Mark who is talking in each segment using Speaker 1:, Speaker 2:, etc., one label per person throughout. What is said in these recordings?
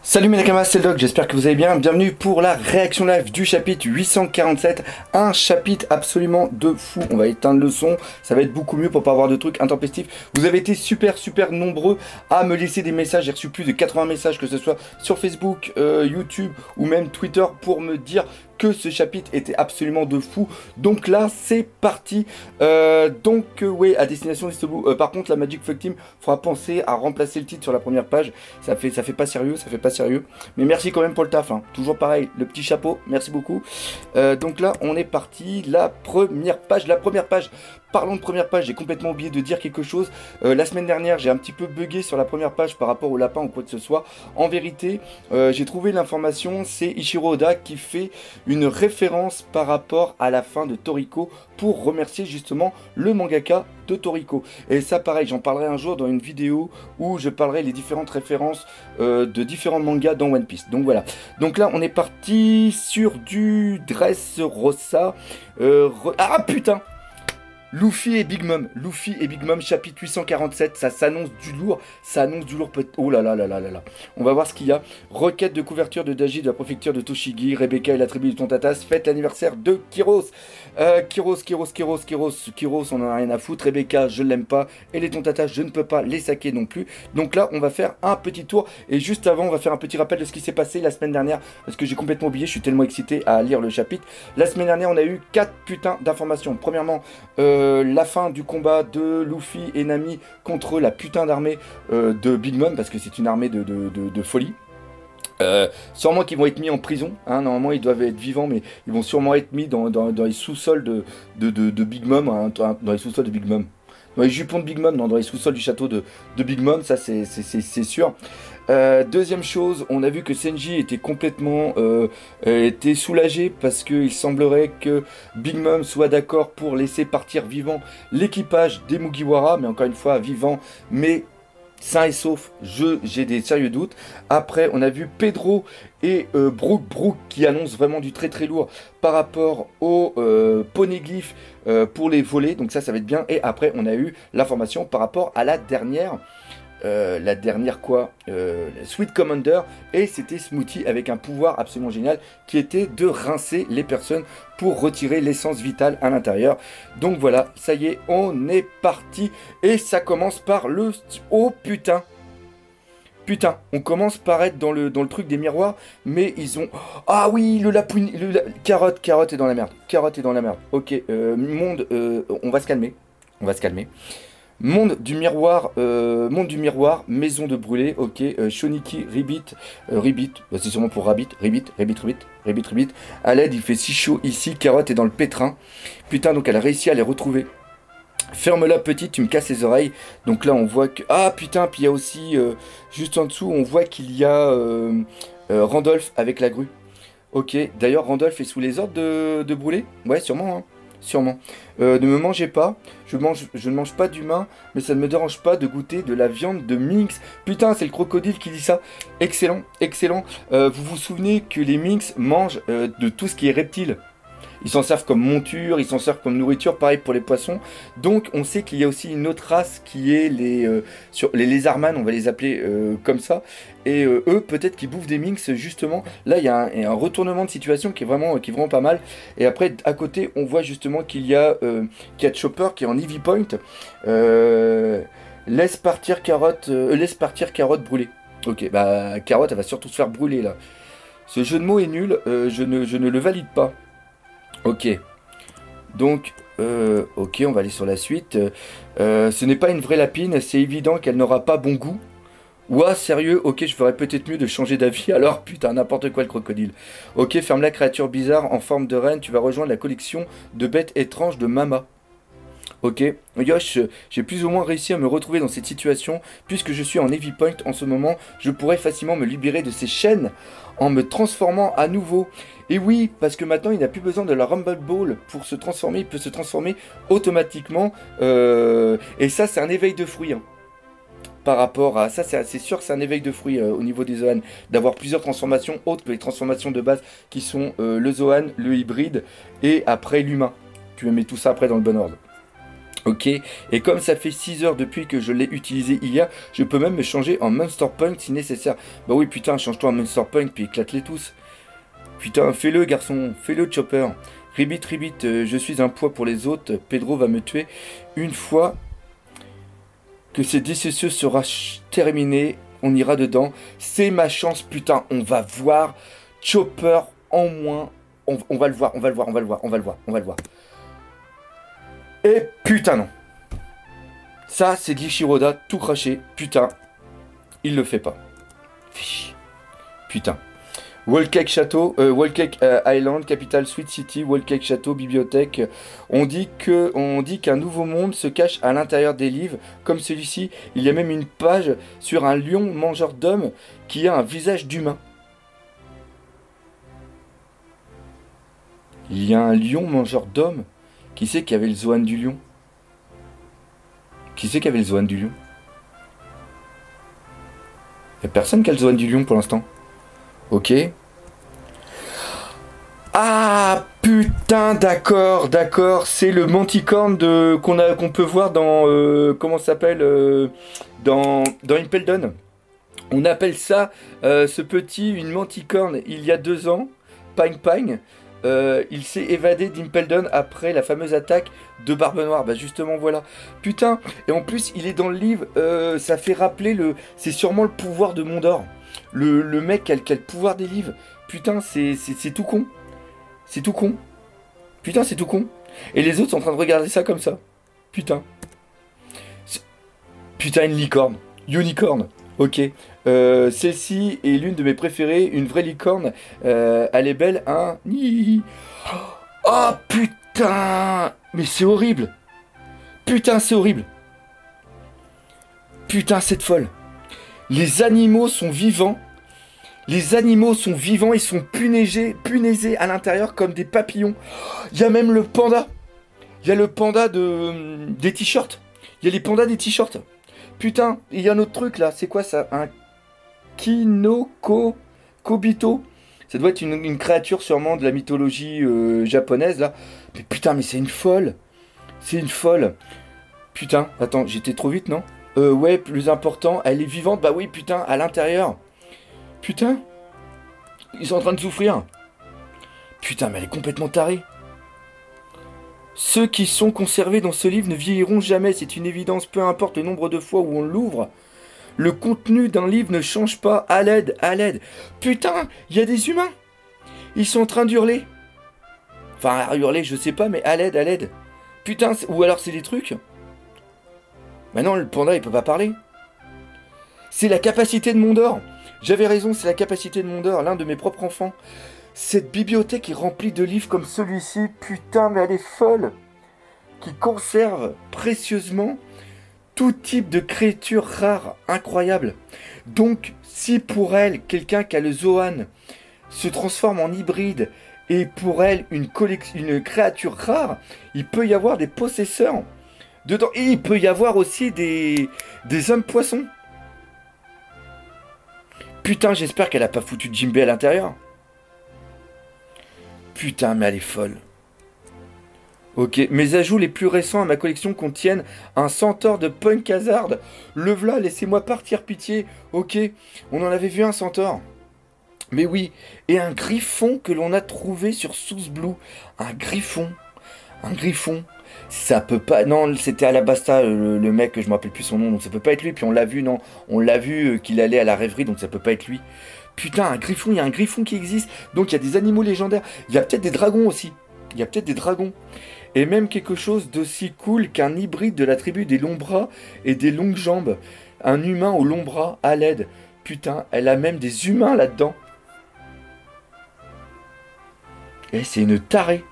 Speaker 1: Salut mes nakamas, c'est le Doc, j'espère que vous allez bien. Bienvenue pour la réaction live du chapitre 847. Un chapitre absolument de fou. On va éteindre le son, ça va être beaucoup mieux pour pas avoir de trucs intempestifs. Vous avez été super nombreux à me laisser des messages. J'ai reçu plus de 80 messages, que ce soit sur Facebook, YouTube ou même Twitter, pour me dire que ce chapitre était absolument de fou. Donc là c'est parti. Oui, à destination des Stobu. Par contre la Magic Fuck Team, faudra penser à remplacer le titre sur la première page. Ça fait pas sérieux, ça fait pas sérieux. Mais merci quand même pour le taf, hein. Toujours pareil, le petit chapeau, merci beaucoup. Donc là on est parti. La première page. Parlons de première page, j'ai complètement oublié de dire quelque chose. La semaine dernière, j'ai un petit peu bugué sur la première page par rapport au lapin ou quoi que ce soit. En vérité, j'ai trouvé l'information, c'est Ichiro Oda qui fait une référence par rapport à la fin de Toriko pour remercier justement le mangaka de Toriko. Et ça pareil, j'en parlerai un jour dans une vidéo où je parlerai les différentes références de différents mangas dans One Piece. Donc voilà. Donc là, on est parti sur du Dressrosa. Ah putain! Luffy et Big Mom, chapitre 847, ça s'annonce du lourd, oh là là là là là là. On va voir ce qu'il y a. Requête de couverture de Daji de la préfecture de Toshigi, Rebecca et la tribu du Tontatas, fête l'anniversaire de Kyros. Kyros, on en a rien à foutre, Rebecca, je l'aime pas, et les Tontatas, je ne peux pas les saquer non plus. Donc là, on va faire un petit tour, et juste avant, on va faire un petit rappel de ce qui s'est passé la semaine dernière, parce que j'ai complètement oublié, je suis tellement excité à lire le chapitre. La semaine dernière, on a eu 4 putains d'informations. Premièrement, la fin du combat de Luffy et Nami contre la putain d'armée de Big Mom, parce que c'est une armée de folie. Sûrement qu'ils vont être mis en prison, hein. Normalement ils doivent être vivants, mais ils vont sûrement être mis dans les sous-sols de Big Mom, hein, dans les sous-sols de Big Mom. Dans les jupons de Big Mom, dans les sous-sols du château de Big Mom, ça c'est sûr. Deuxième chose, on a vu que Senji était complètement était soulagé parce qu'il semblerait que Big Mom soit d'accord pour laisser partir vivant l'équipage des Mugiwara, mais encore une fois vivant, mais sain et sauf, j'ai des sérieux doutes. Après, on a vu Pedro et Brook qui annoncent vraiment du très lourd par rapport au poneglyph pour les volets, donc ça va être bien. Et après, on a eu l'information par rapport à la dernière Sweet Commander, et c'était Smoothie avec un pouvoir absolument génial qui était de rincer les personnes pour retirer l'essence vitale à l'intérieur. Donc voilà, ça y est, on est parti, et ça commence par le... Oh putain, on commence par être dans le truc des miroirs, mais ils ont... Ah oui, Carotte est dans la merde, ok, monde, on va se calmer. Monde du miroir, maison de brûlé, ok, Shoniki, Ribbit, bah c'est sûrement pour Ribbit, à l'aide, il fait si chaud ici, Carotte est dans le pétrin, putain, donc elle a réussi à les retrouver. Ferme-la petite, tu me casses les oreilles. Donc là on voit que... Ah putain, puis il y a aussi, juste en dessous, on voit qu'il y a Randolph avec la grue. Ok, d'ailleurs Randolph est sous les ordres de brûler. Ouais, sûrement, hein. Sûrement. Ne me mangez pas, je ne mange pas d'humain, mais ça ne me dérange pas de goûter de la viande de Minx. Putain, c'est le crocodile qui dit ça. Excellent. Vous vous souvenez que les Minx mangent de tout ce qui est reptile. Ils s'en servent comme monture, ils s'en servent comme nourriture, pareil pour les poissons. Donc on sait qu'il y a aussi une autre race qui est les lézardman, on va les appeler comme ça. Et eux, peut-être qu'ils bouffent des minx justement. Là, il y a un retournement de situation qui est vraiment pas mal. Et après, à côté, on voit justement qu'il y a Chopper qui est en Eevee Point. Laisse partir Carotte brûlée. Ok, bah Carotte, elle va surtout se faire brûler là. Ce jeu de mots est nul, je ne le valide pas. Ok, donc, ok, on va aller sur la suite. Ce n'est pas une vraie lapine, c'est évident qu'elle n'aura pas bon goût. Ouah, sérieux, ok, je ferais peut-être mieux de changer d'avis, alors putain, n'importe quoi le crocodile. Ok, ferme la créature bizarre en forme de reine, tu vas rejoindre la collection de bêtes étranges de Mama. Ok, Yosh, j'ai plus ou moins réussi à me retrouver dans cette situation, puisque je suis en Eevee Point en ce moment, je pourrais facilement me libérer de ces chaînes en me transformant à nouveau. Et oui, parce que maintenant il n'a plus besoin de la Rumble Ball pour se transformer, il peut se transformer automatiquement, et ça c'est un éveil de fruits, hein. Par rapport à ça, c'est sûr que c'est un éveil de fruits au niveau des Zoan, d'avoir plusieurs transformations autres que les transformations de base qui sont le Zoan, le hybride, et après l'humain. Tu mets tout ça après dans le bon ordre. Ok, et comme ça fait 6 heures depuis que je l'ai utilisé hier, je peux même me changer en Monster Punk si nécessaire. Bah oui, putain, change-toi en Monster Punk puis éclate-les tous. Putain, fais-le, garçon, fais-le, Chopper. Ribbit, Ribbit, je suis un poids pour les autres. Pedro va me tuer. Une fois que cette décision sera terminée, on ira dedans. C'est ma chance, putain, on va voir Chopper en moins. On va le voir, on va le voir, on va le voir, on va le voir, on va le voir. Et putain non. Ça, c'est Gishiroda, tout craché. Putain, il le fait pas. Fichi. Putain. Wallcake Château, Wallcake Island, Capital Sweet City, Wallcake Château, bibliothèque. On dit qu'un nouveau monde se cache à l'intérieur des livres, comme celui-ci. Il y a même une page sur un lion mangeur d'hommes qui a un visage d'humain. Il y a un lion mangeur d'hommes. Qui c'est qui avait le Zoan du lion? Qui c'est qui avait le Zoan du lion? Il n'y a personne qui a le Zoan du lion pour l'instant. Ok. Ah putain, d'accord, d'accord. C'est le manticorne qu'on peut voir dans comment ça s'appelle dans Impel Down. On appelle ça ce petit une manticorne il y a 2 ans. Pang Pang. Il s'est évadé d'Impel Down après la fameuse attaque de Barbe Noire. Bah justement voilà. Putain. Et en plus il est dans le livre. Ça fait rappeler le. C'est sûrement le pouvoir de Mondor. Le mec qui a le pouvoir des livres. Putain c'est tout con. C'est tout con. Putain c'est tout con. Et les autres sont en train de regarder ça comme ça. Putain. Putain une licorne. Unicorn. Ok. Celle-ci est l'une de mes préférées. Une vraie licorne. Elle est belle, hein. Oh putain. Mais c'est horrible. Putain c'est horrible. Putain c'est folle. Les animaux sont vivants. Les animaux sont vivants. Ils sont punaisés à l'intérieur comme des papillons. Il y a même le panda. Il y a le panda des t-shirts. Il y a les pandas des t-shirts. Putain, il y a un autre truc là. C'est quoi ça? Un Kobito. Ça doit être une créature sûrement de la mythologie japonaise là. Mais putain, mais c'est une folle. C'est une folle. Putain, attends, j'étais trop vite, non? Ouais, plus important, elle est vivante. Bah oui, putain, à l'intérieur. Putain. Ils sont en train de souffrir. Putain, mais elle est complètement tarée. Ceux qui sont conservés dans ce livre ne vieilliront jamais. C'est une évidence, peu importe le nombre de fois où on l'ouvre. Le contenu d'un livre ne change pas. À l'aide, à l'aide. Putain, il y a des humains. Ils sont en train d'hurler. Enfin, à hurler, je sais pas, mais à l'aide, à l'aide. Putain, ou alors c'est des trucs. Mais non, le panda, il peut pas parler. C'est la capacité de Mondor. J'avais raison, c'est la capacité de Mondor, l'un de mes propres enfants. Cette bibliothèque est remplie de livres comme celui-ci. Putain, mais elle est folle. Qui conserve précieusement tout type de créatures rares, incroyables. Donc, si pour elle, quelqu'un qui a le Zoan se transforme en hybride, et pour elle, une créature rare, il peut y avoir des possesseurs dedans. Et il peut y avoir aussi des hommes poissons. Putain, j'espère qu'elle a pas foutu Jimbei à l'intérieur. Putain, mais elle est folle. Ok, mes ajouts les plus récents à ma collection contiennent un centaure de Punk Hazard. Le v'là, laissez-moi partir, pitié. Ok, on en avait vu un centaure. Mais oui, et un griffon que l'on a trouvé sur Source Blue. Un griffon. Un griffon. Ça peut pas... Non, c'était Alabasta, le mec, je me rappelle plus son nom, donc ça peut pas être lui. Puis on l'a vu, non, on l'a vu qu'il allait à la rêverie, donc ça peut pas être lui. Putain, un griffon, il y a un griffon qui existe. Donc il y a des animaux légendaires. Il y a peut-être des dragons aussi. Il y a peut-être des dragons. Et même quelque chose d'aussi cool qu'un hybride de la tribu des longs bras et des longues jambes. Un humain aux longs bras à l'aide. Putain, elle a même des humains là-dedans. Et c'est une tarée.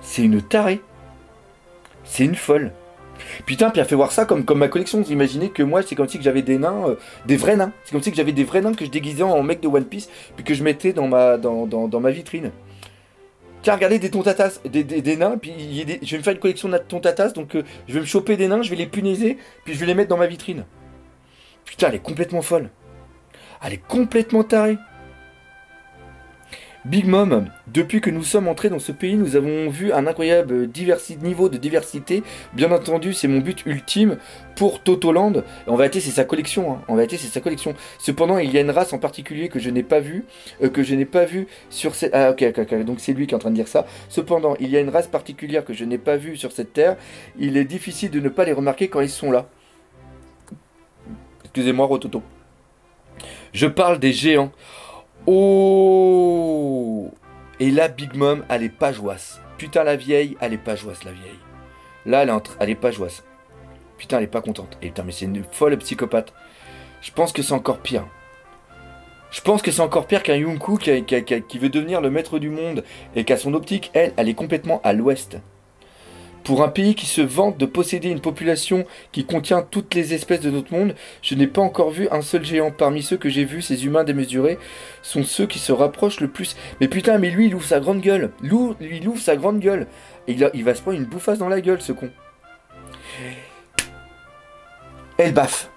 Speaker 1: C'est une tarée. C'est une folle. Putain, puis elle fait voir ça comme ma collection. Vous imaginez que moi, c'est comme si que j'avais des nains, des vrais nains. C'est comme si que j'avais des vrais nains que je déguisais en mec de One Piece, puis que je mettais dans ma vitrine. Tiens, regardez des tontatas, des nains, puis je vais me faire une collection de tontatas, donc je vais me choper des nains, je vais les punaiser, puis je vais les mettre dans ma vitrine. Putain, elle est complètement folle. Elle est complètement tarée. Big Mom, depuis que nous sommes entrés dans ce pays, nous avons vu un incroyable niveau de diversité. Bien entendu, c'est mon but ultime pour Totoland. En vérité, c'est sa collection. Hein. En vérité, c'est sa collection. Cependant, il y a une race en particulier que je n'ai pas vue, sur cette... Ah, ok, donc c'est lui qui est en train de dire ça. Cependant, il y a une race particulière que je n'ai pas vue sur cette terre. Il est difficile de ne pas les remarquer quand ils sont là. Excusez-moi, Rototo. Je parle des géants. Oh! Et là, Big Mom, elle est pas joasse. Putain, la vieille, elle est pas joasse, la vieille. Là, elle est pas joasse. Putain, elle est pas contente. Et putain, mais c'est une folle psychopathe. Je pense que c'est encore pire. Je pense que c'est encore pire qu'un Yunku qui veut devenir le maître du monde et qu'à son optique, elle est complètement à l'ouest. Pour un pays qui se vante de posséder une population qui contient toutes les espèces de notre monde, je n'ai pas encore vu un seul géant. Parmi ceux que j'ai vus, ces humains démesurés sont ceux qui se rapprochent le plus. Mais putain, mais lui, il ouvre sa grande gueule. Il ouvre sa grande gueule. Et il va se prendre une bouffasse dans la gueule, ce con. Elle baffe.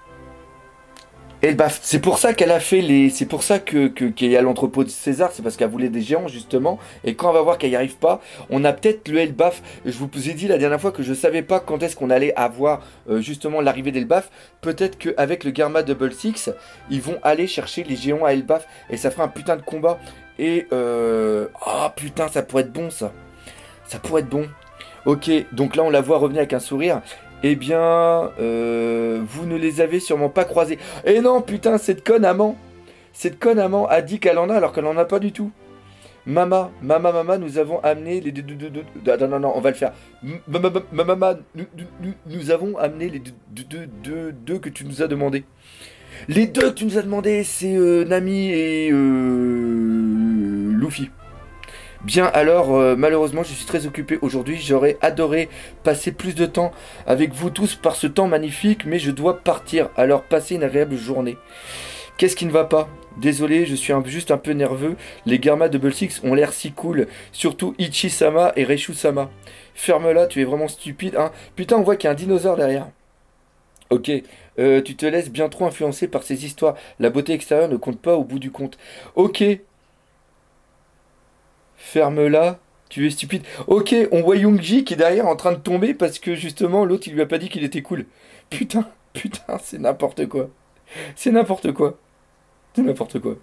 Speaker 1: Elle baffe. C'est pour ça qu'elle a fait les... C'est pour ça qu'il y a l'entrepôt de César. C'est parce qu'elle voulait des géants, justement. Et quand on va voir qu'elle n'y arrive pas, on a peut-être le Elbaf. Je vous ai dit la dernière fois que je savais pas quand est-ce qu'on allait avoir justement l'arrivée d'Elbaf. Peut-être qu'avec le Garma Double Six, ils vont aller chercher les géants à Elbaf. Et ça fera un putain de combat. Et... Oh putain, ça pourrait être bon, ça. Ça pourrait être bon. Ok, donc là, on la voit revenir avec un sourire. Eh bien, vous ne les avez sûrement pas croisés. Et non, putain, cette conne amant a dit qu'elle en a alors qu'elle en a pas du tout. Mama, nous avons amené les deux... Non, on va le faire. Mama, nous avons amené les deux que tu nous as demandé. Les deux que tu nous as demandé, c'est Nami et Luffy. Bien alors, malheureusement, je suis très occupé aujourd'hui. J'aurais adoré passer plus de temps avec vous tous par ce temps magnifique, mais je dois partir. Alors, passez une agréable journée. Qu'est-ce qui ne va pas? Désolé, je suis juste un peu nerveux. Les Garma Double Six ont l'air si cool. Surtout Ichi-sama et Reishu-sama. Ferme-la, tu es vraiment stupide, hein. Putain, on voit qu'il y a un dinosaure derrière. Ok, tu te laisses bien trop influencer par ces histoires. La beauté extérieure ne compte pas au bout du compte. Ok. Ferme-la, tu es stupide. Ok, on voit Youngji qui est derrière en train de tomber parce que justement l'autre il lui a pas dit qu'il était cool. Putain, c'est n'importe quoi. C'est n'importe quoi. C'est n'importe quoi.